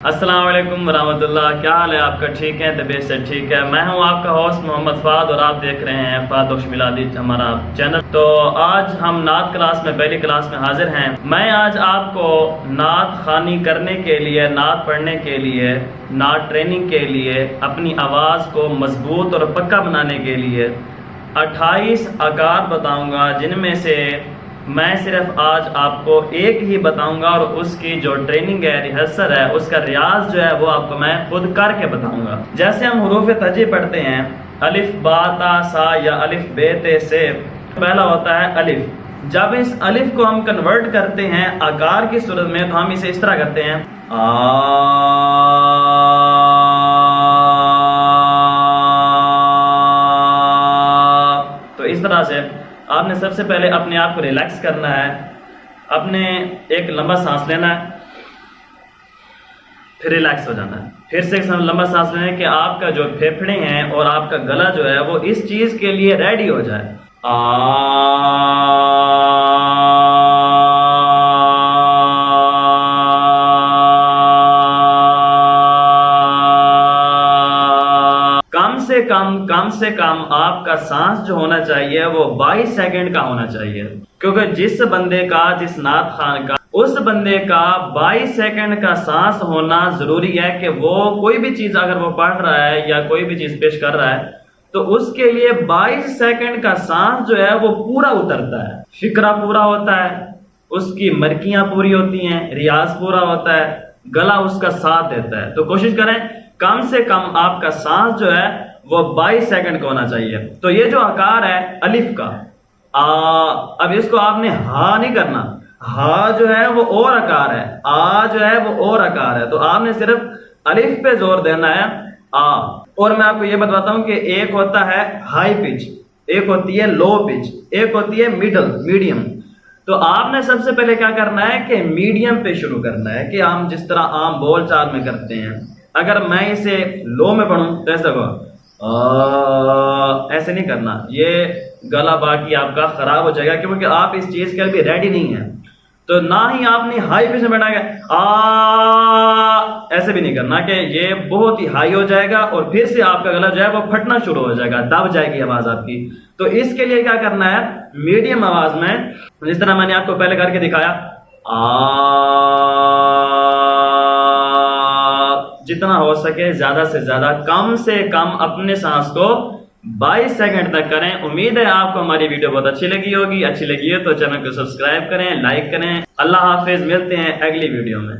السلام علیکم ورحمۃ اللہ، کیا حال ہے آپ کا؟ ٹھیک ہے؟ طبیعت سے ٹھیک ہے؟ میں ہوں آپ کا ہوسٹ محمد فہد اور آپ دیکھ رہے ہیں فہد بخش میلادی ہمارا چینل۔ تو آج ہم نعت کلاس میں پہلی کلاس میں حاضر ہیں۔ میں آج آپ کو نعت خوانی کرنے کے لیے، نعت پڑھنے کے لیے، نعت ٹریننگ کے لیے، اپنی آواز کو مضبوط اور پکا بنانے کے لیے 28 اکار بتاؤں گا، جن میں سے میں صرف آج آپ کو ایک ہی بتاؤں گا، اور اس کی جو ٹریننگ ہے، ریہرسل ہے، اس کا ریاض جو ہے وہ آپ کو میں خود کر کے بتاؤں گا۔ جیسے ہم حروف تہجی پڑھتے ہیں، الف با تا سا یا الف بے تے سے، پہلا ہوتا ہے الف۔ جب اس الف کو ہم کنورٹ کرتے ہیں اکار کی صورت میں، تو ہم اسے اس طرح کرتے ہیں تو اس طرح سے آپ نے سب سے پہلے اپنے آپ کو ریلیکس کرنا ہے، اپنے ایک لمبا سانس لینا ہے، پھر ریلیکس ہو جانا ہے، پھر سے ایک لمبا سانس لینا ہے کہ آپ کا جو پھیپھڑے ہیں اور آپ کا گلا جو ہے وہ اس چیز کے لیے ریڈی ہو جائے۔ کم سے کم آپ کا سانس جو ہونا چاہیے وہ 22 سیکنڈ کا ہونا چاہیے، کیونکہ جس بندے کا، جس نعت خوان کا، اس بندے کا 22 سیکنڈ کا سانس ہونا ضروری ہے کہ وہ کوئی بھی چیز اگر وہ پڑھ رہا ہے یا کوئی بھی چیز پیش کر رہا ہے تو اس کے لیے 22 سیکنڈ کا سانس جو ہے وہ پورا اترتا ہے، فقرہ پورا ہوتا ہے، اس کی مرکیاں پوری ہوتی ہیں، ریاض پورا ہوتا ہے، گلا اس کا ساتھ دیتا ہے۔ تو کوشش کریں کم سے کم آپ کا سانس جو ہے وہ 22 سیکنڈ کا ہونا چاہیے۔ تو یہ جو آکار ہے الف کا، اب اس کو آپ نے ہا نہیں کرنا، ہا جو ہے وہ اور آکار ہے، آ جو ہے وہ اور آکار ہے، تو آپ نے صرف الف پہ زور دینا ہے، آ۔ اور میں آپ کو یہ بتاتا ہوں کہ ایک ہوتا ہے ہائی پچ، ایک ہوتی ہے لو پچ، ایک ہوتی ہے میڈیم۔ تو آپ نے سب سے پہلے کیا کرنا ہے کہ میڈیم پہ شروع کرنا ہے، کہ ہم جس طرح عام بول چال میں کرتے ہیں۔ اگر میں اسے لو میں پڑھوں تو ایسا ہوگا، ایسے نہیں کرنا، یہ گلا باقی آپ کا خراب ہو جائے گا، کیونکہ آپ اس چیز کے لیے ریڈی نہیں ہیں۔ تو نہ ہی آپ نے ہائی پچ میں بیٹھنا ہے، ایسے بھی نہیں کرنا کہ یہ بہت ہی ہائی ہو جائے گا اور پھر سے آپ کا گلا جو ہے وہ پھٹنا شروع ہو جائے گا، دب جائے گی آواز آپ کی۔ تو اس کے لیے کیا کرنا ہے، میڈیم آواز میں، جس طرح میں نے آپ کو پہلے کر کے دکھایا، جتنا ہو سکے زیادہ سے زیادہ، کم سے کم اپنے سانس کو 22 سیکنڈ تک کریں۔ امید ہے آپ کو ہماری ویڈیو بہت اچھی لگی ہوگی، اچھی لگی ہے تو چینل کو سبسکرائب کریں، لائک کریں۔ اللہ حافظ، ملتے ہیں اگلی ویڈیو میں۔